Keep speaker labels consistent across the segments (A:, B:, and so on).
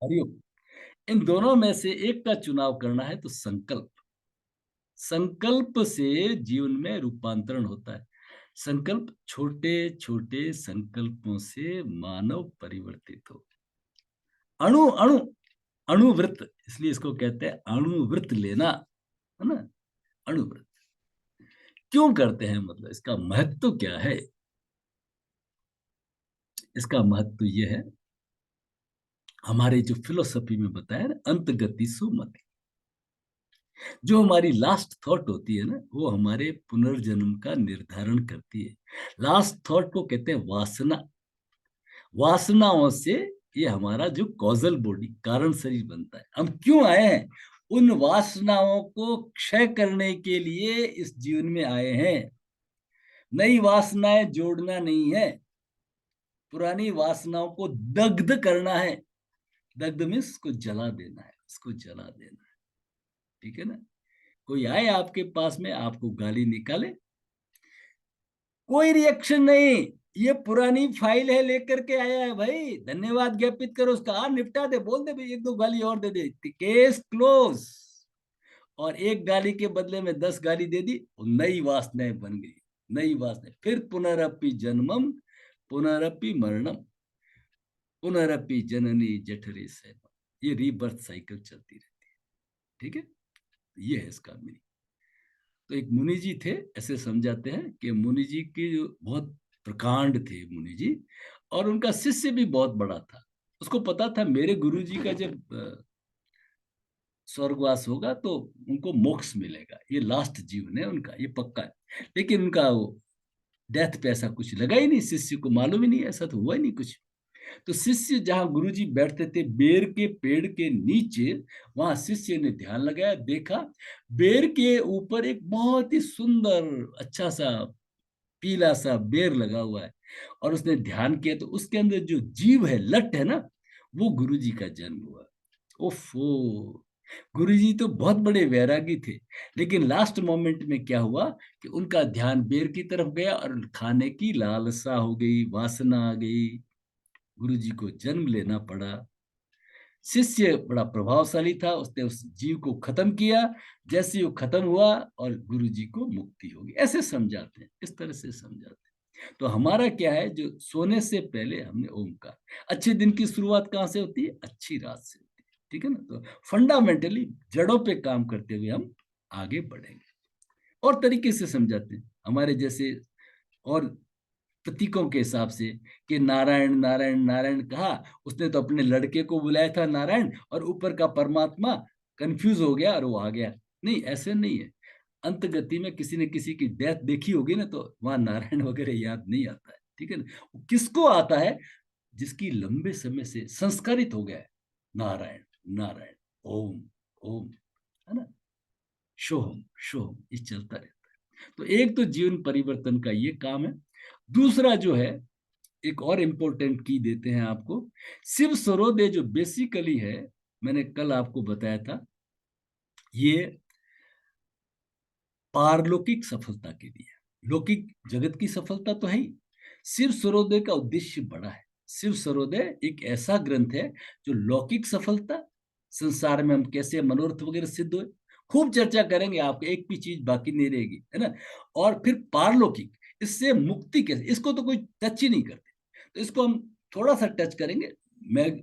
A: हरिओम। इन दोनों में से एक का चुनाव करना है तो संकल्प। संकल्प से जीवन में रूपांतरण होता है। संकल्प, छोटे छोटे संकल्पों से मानव परिवर्तित हो। अणु अणु अणुव्रत, इसलिए इसको कहते हैं अणुव्रत लेना, है ना। अणुव्रत क्यों करते हैं, मतलब इसका महत्व क्या है? इसका महत्व यह है, हमारे जो फिलोसफी में बताया ना, अंतगति सुमति। जो हमारी लास्ट थॉट होती है ना, वो हमारे पुनर्जन्म का निर्धारण करती है। लास्ट थॉट को कहते हैं वासना। वासनाओं से ये हमारा जो कॉजल बॉडी, कारण शरीर बनता है। हम क्यों आए हैं? उन वासनाओं को क्षय करने के लिए इस जीवन में आए हैं। नई वासनाएं जोड़ना नहीं है, पुरानी वासनाओं को दग्ध करना है। दग्ध मीन्स उसको जला देना है, उसको जला देना है। ठीक है ना। कोई आए आपके पास में, आपको गाली निकाले, कोई रिएक्शन नहीं, ये पुरानी फाइल है लेकर के आया है भाई, धन्यवाद ज्ञापित करो उसका, निपटा दे, बोल दे भाई, एक दो गाली और दे दे, केस क्लोज। और एक गाली के बदले में 10 गाली दे दी, नई वासनाएं बन गई। नई वासनाएं, फिर पुनरअपि जन्मम पुनरअपि मरणम पुनरअपि जननी जठरे से, ये रीबर्थ साइकिल चलती रहती है। ठीक है, ये है इसका मीनिंग। तो एक मुनि जी थे, ऐसे समझाते हैं कि मुनि जी की बहुत प्रकांड थे मुनि जी, और उनका शिष्य भी बहुत बड़ा था। उसको पता था मेरे गुरु जी का जब स्वर्गवास होगा तो उनको मोक्ष मिलेगा, ये लास्ट जीवन है उनका, ये पक्का है। लेकिन उनका वो डेथ पे ऐसा कुछ लगा ही नहीं, शिष्य को मालूम ही नहीं, ऐसा तो हुआ ही नहीं कुछ। तो शिष्य जहां गुरुजी बैठते थे बेर के पेड़ के नीचे, वहां शिष्य ने ध्यान लगाया, देखा बेर के ऊपर एक बहुत ही सुंदर अच्छा सा पीला सा बेर लगा हुआ है। और उसने ध्यान किया तो उसके अंदर जो जीव है, लट है ना, वो गुरुजी का जन्म हुआ। ओफो, गुरुजी तो बहुत बड़े वैरागी थे, लेकिन लास्ट मोमेंट में क्या हुआ कि उनका ध्यान बेर की तरफ गया और खाने की लालसा हो गई, वासना आ गई, गुरुजी को जन्म लेना पड़ा। शिष्य बड़ा प्रभावशाली था, उसने उस जीव को खत्म किया। जैसे ही वो खत्म हुआ और गुरुजी को मुक्ति होगी, ऐसे समझाते हैं, इस तरह से समझाते हैं। तो हमारा क्या है, जो सोने से पहले हमने ओमकार, अच्छे दिन की शुरुआत कहाँ से होती है? अच्छी रात से होती है। ठीक है ना। तो फंडामेंटली जड़ों पे काम करते हुए हम आगे बढ़ेंगे। और तरीके से समझाते हैं हमारे जैसे, और प्रतीकों के हिसाब से, कि नारायण नारायण नारायण कहा, उसने तो अपने लड़के को बुलाया था नारायण, और ऊपर का परमात्मा कंफ्यूज हो गया और वो आ गया। नहीं, ऐसे नहीं है। अंत गति में किसी ने किसी की डेथ देखी होगी ना, तो वहां नारायण वगैरह याद नहीं आता है। ठीक है ना। वो किसको आता है? जिसकी लंबे समय से संस्कारित हो गया है, नारायण नारायण, ओम ओम, है ना, शोहम शोहम, ये चलता रहता है। तो एक तो जीवन परिवर्तन का ये काम है। दूसरा जो है, एक और इंपॉर्टेंट की देते हैं आपको, शिव सरोदय जो बेसिकली है, मैंने कल आपको बताया था, ये पारलौकिक सफलता के लिए, लौकिक जगत की सफलता तो है ही, शिव सरोदय का उद्देश्य बड़ा है। शिव सरोदय एक ऐसा ग्रंथ है जो लौकिक सफलता, संसार में हम कैसे मनोरथ वगैरह सिद्ध हुए, खूब चर्चा करेंगे, आपको एक भी चीज बाकी नहीं रहेगी, है ना। और फिर पारलौकिक, इससे मुक्ति कैसे, इसको तो कोई टच ही नहीं करते, तो इसको हम थोड़ा सा टच करेंगे।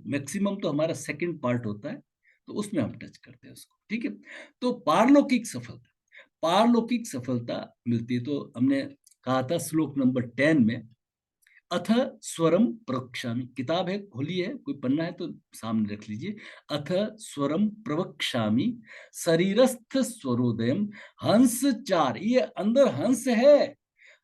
A: मैक्सिमम तो हमारा सेकंड पार्ट होता है, तो उसमें हम टच करते हैं उसको। ठीक है। तो पारलौकिक सफलता, पारलौकिक सफलता मिलती है, तो हमने कहा था श्लोक नंबर 10 में, अथ स्वरम प्रवक्ष्यामि, किताब है, खोली है, कोई पन्ना है तो सामने रख लीजिए। अथ स्वरम प्रवक्ष्यामि शरीरस्थ स्वरोदयम हंस चार, ये अंदर हंस है,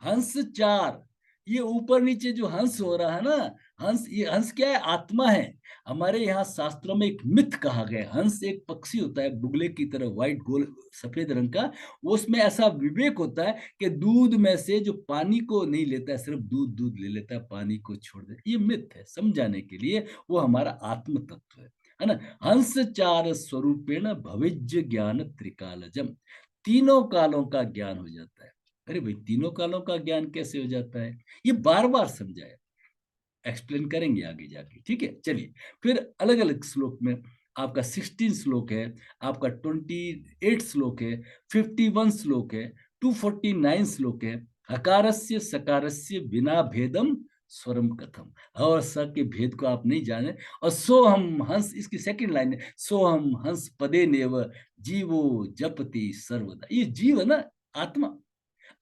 A: हंस चार, ये ऊपर नीचे जो हंस हो रहा है ना, हंस, ये हंस क्या है? आत्मा है। हमारे यहाँ शास्त्रों में एक मिथ कहा गया, हंस एक पक्षी होता है बुगले की तरह, व्हाइट गोल सफेद रंग का, वो उसमें ऐसा विवेक होता है कि दूध में से जो पानी को नहीं लेता है, सिर्फ दूध दूध ले लेता है, पानी को छोड़ देता है। ये मिथ है, समझाने के लिए, वो हमारा आत्म तत्व है ना। हंस चार स्वरूपेण भविज्य ज्ञान त्रिकालजम, तीनों कालों का ज्ञान हो जाता है। अरे भाई, तीनों कालों का ज्ञान कैसे हो जाता है? ये बार बार समझाया। एक्सप्लेन करेंगे आगे जाके, ठीक है। चलिए, फिर अलग अलग श्लोक में आपका 16 श्लोक है, आपका 28 श्लोक है, 51 श्लोक है, 249 श्लोक है। हकारस्य सकारस्य बिना भेदम स्वरम कथम। और स के भेद को आप नहीं जाने। और सो हम हंस, इसकी सेकंड लाइन है, सो हम हंस पदे नेव जीवो जपति सर्वदा। ये जीव है ना, आत्मा।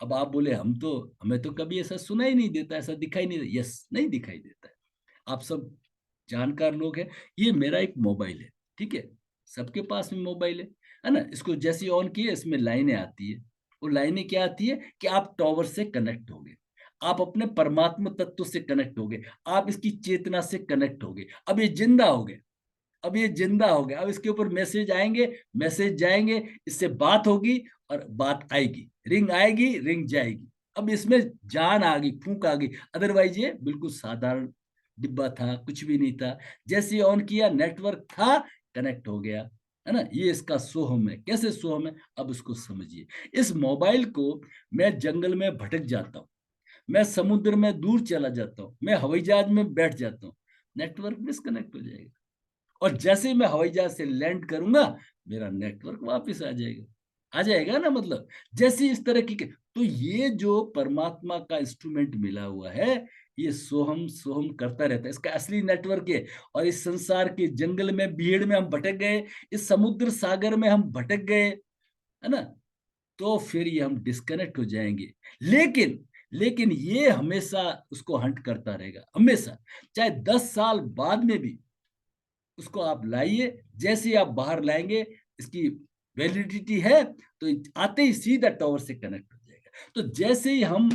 A: अब आप बोले हम तो, हमें तो कभी ऐसा सुना ही नहीं देता, ऐसा दिखाई नहीं देता। यस, नहीं दिखाई देता है। आप सब जानकार लोग हैं। ये मेरा एक मोबाइल है, ठीक है। सबके पास में मोबाइल है ना। इसको जैसे ऑन किए, इसमें लाइनें आती है। वो लाइनें क्या आती है कि आप टॉवर से कनेक्ट हो गए, आप अपने परमात्मा तत्व से कनेक्ट हो गए, आप इसकी चेतना से कनेक्ट हो गए। अब ये जिंदा हो गए, अब ये जिंदा हो गया। अब इसके ऊपर मैसेज आएंगे, मैसेज जाएंगे, इससे बात होगी और बात आएगी, रिंग आएगी, रिंग जाएगी। अब इसमें जान आ गई, फूंक आ गई। अदरवाइज ये बिल्कुल साधारण डिब्बा था, कुछ भी नहीं था। जैसे ऑन किया, नेटवर्क था, कनेक्ट हो गया, है ना। ये इसका सोहम है। कैसे सोहम है, अब उसको समझिए। इस मोबाइल को मैं जंगल में भटक जाता हूँ, मैं समुद्र में दूर चला जाता हूँ, मैं हवाई जहाज में बैठ जाता हूँ, नेटवर्क डिस्कनेक्ट हो जाएगा। और जैसे ही मैं हवाई जहाज से लैंड करूंगा, मेरा नेटवर्क वापस आ जाएगा। आ जाएगा ना, मतलब जैसे इस तरह की तो ये जो परमात्मा का इंस्ट्रूमेंट मिला हुआ है, ये सोहम सोहम करता रहता है, इसका असली नेटवर्क है। और इस संसार के जंगल में, भीड़ में हम भटक गए, इस समुद्र सागर में हम भटक गए, है ना, तो फिर ये हम डिस्कनेक्ट हो जाएंगे। लेकिन लेकिन ये हमेशा उसको हंट करता रहेगा, हमेशा। चाहे 10 साल बाद में भी उसको आप लाइए। जैसे ही आप बाहर लाएंगे, इसकी वैलिडिटी है, तो आते ही सीधा टॉवर से कनेक्ट हो जाएगा। तो जैसे ही हम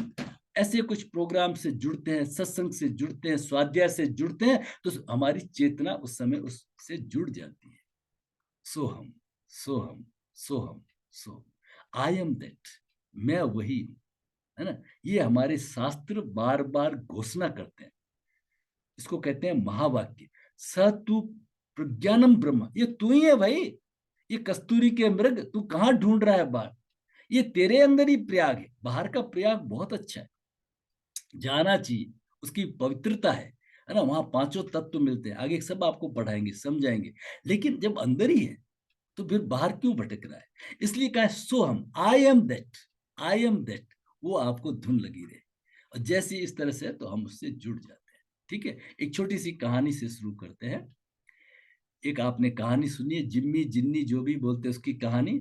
A: ऐसे कुछ प्रोग्राम से जुड़ते हैं, सत्संग से जुड़ते हैं, स्वाध्याय से जुड़ते हैं, तो हमारी चेतना उस समय उससे जुड़ जाती है। सोहम, सोहम, सोहम, सोहम, आई एम दैट, मैं वही हूं, है ना। ये हमारे शास्त्र बार बार घोषणा करते हैं। इसको कहते हैं महावाक्य। स तू प्रज्ञानम ब्रह्म, ये तू ही है भाई। ये कस्तूरी के मृग तू कहां ढूंढ रहा है बाहर? ये तेरे अंदर ही प्रयाग है। बाहर का प्रयाग बहुत अच्छा है, जाना चाहिए। उसकी पवित्रता है ना। वहां पांचों तत्व मिलते हैं, आगे सब आपको पढ़ाएंगे, समझाएंगे। लेकिन जब अंदर ही है, तो फिर बाहर क्यों भटक रहा है? इसलिए कहा सो हम, I am that, I am that, वो आपको धुन लगी रहे। और जैसे इस तरह से, तो हम उससे जुड़ जाते हैं, ठीक है। एक छोटी सी कहानी से शुरू करते हैं। एक आपने कहानी सुनी है, जिम्मी जिन्नी जो भी बोलते हैं, उसकी कहानी।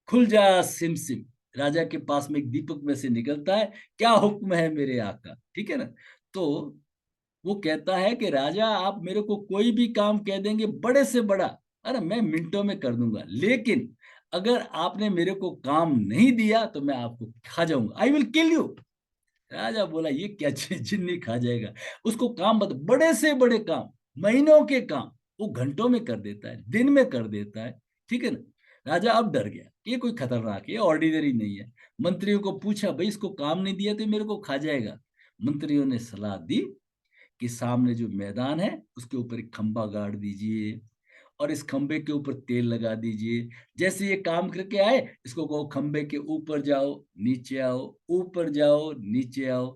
A: खुल जा सिम सिम, राजा के पास में एक दीपक में से निकलता है, क्या हुक्म है मेरे आका, ठीक है ना। तो वो कहता है कि राजा, आप मेरे को कोई भी काम कह देंगे, बड़े से बड़ा, अरे मैं मिनटों में कर दूंगा, लेकिन अगर आपने मेरे को काम नहीं दिया, तो मैं आपको खा जाऊंगा, आई विल किल यू। राजा बोला, ये क्या जिन्नी खा जाएगा? उसको काम बता, बड़े से बड़े काम, महीनों के काम वो घंटों में कर देता है, दिन में कर देता है, ठीक है ना। राजा अब डर गया कि ये कोई खतरनाक है, ये ऑर्डिनरी नहीं है। मंत्रियों को पूछा, भाई इसको काम नहीं दिया तो मेरे को खा जाएगा। मंत्रियों ने सलाह दी कि सामने जो मैदान है, उसके ऊपर एक खंभा गाड़ दीजिए, और इस खंबे के ऊपर तेल लगा दीजिए। जैसे ये काम करके आए, इसको कहो खंबे के ऊपर जाओ, नीचे आओ, ऊपर जाओ, नीचे आओ।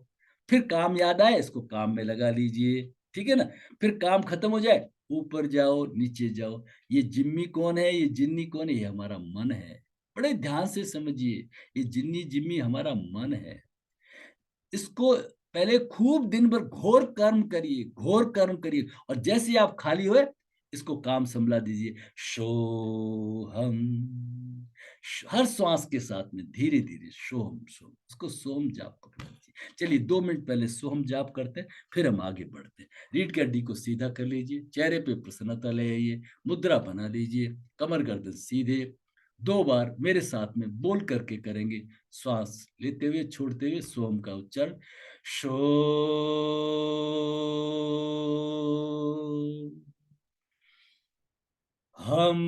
A: फिर काम याद आए, इसको काम में लगा लीजिए, ठीक है ना। फिर काम खत्म हो जाए, ऊपर जाओ, नीचे जाओ। ये जिम्मी कौन है, ये जिन्नी कौन है? ये हमारा मन है। बड़े ध्यान से समझिए, ये जिन्नी जिम्मी हमारा मन है। इसको पहले खूब दिन भर घोर कर्म करिए, घोर कर्म करिए, और जैसे ही आप खाली हुए, इसको काम संभला दीजिए। शोहम, हर श्वास के साथ में धीरे धीरे सोहम सोहम, इसको सोहम जाप पकड़ लीजिए। चलिए 2 मिनट पहले सोहम जाप करते हैं, फिर हम आगे बढ़ते हैं। रीढ़ की हड्डी को सीधा कर लीजिए, चेहरे पे प्रसन्नता ले आइए, मुद्रा बना लीजिए, कमर गर्दन सीधे। 2 बार मेरे साथ में बोल करके करेंगे, श्वास लेते हुए छोड़ते हुए सोम का उच्चारण। शो, हम,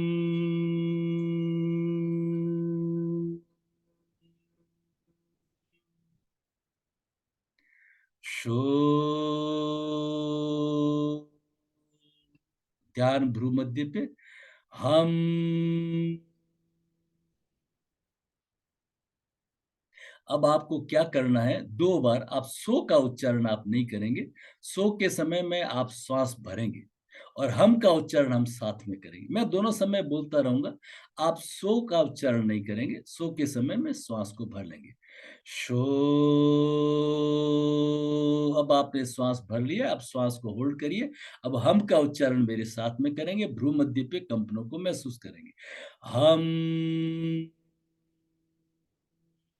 A: शो, ध्यान भ्रू मध्य पे। हम, अब आपको क्या करना है, 2 बार आप सो का उच्चारण आप नहीं करेंगे। सो के समय में आप श्वास भरेंगे और हम का उच्चारण हम साथ में करेंगे। मैं दोनों समय बोलता रहूँगा, आप सो का उच्चारण नहीं करेंगे, सो के समय में श्वास को भर लेंगे। शो, अब आपने श्वास भर लिया, अब श्वास को होल्ड करिए। अब हम का उच्चारण मेरे साथ में करेंगे, भ्रू मध्य पे कंपनों को महसूस करेंगे। हम,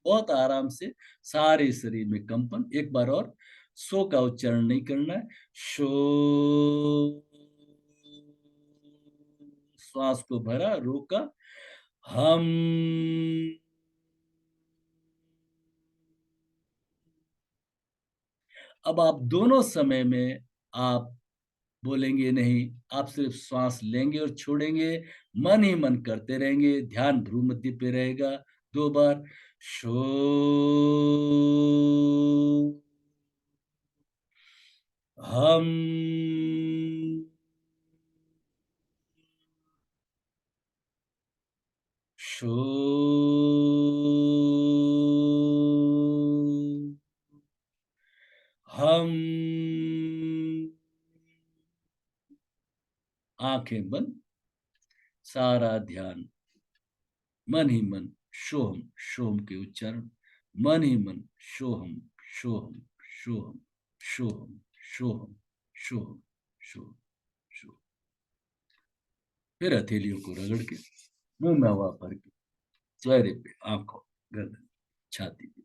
A: बहुत आराम से सारे शरीर में कंपन। एक बार और, सो का उच्चारण नहीं करना है। शो, श्वास को भरा, रोका, हम। अब आप दोनों समय में आप बोलेंगे नहीं, आप सिर्फ श्वास लेंगे और छोड़ेंगे, मन ही मन करते रहेंगे, ध्यान भ्रू मध्य पे रहेगा। 2 बार, शो, हम, शो, हम। आंखें बंद, सारा ध्यान मन ही मन शोहम, शोहम के उच्चारण, मन ही मन शोहम, शोहम, शोहम, शोहम, शोहम, शोहम, शोहम, शोहम। फिर हथेलियों को रगड़ के, मुंह में हवा भर के, चेहरे पे, आंखों, गर्दन, छाती पे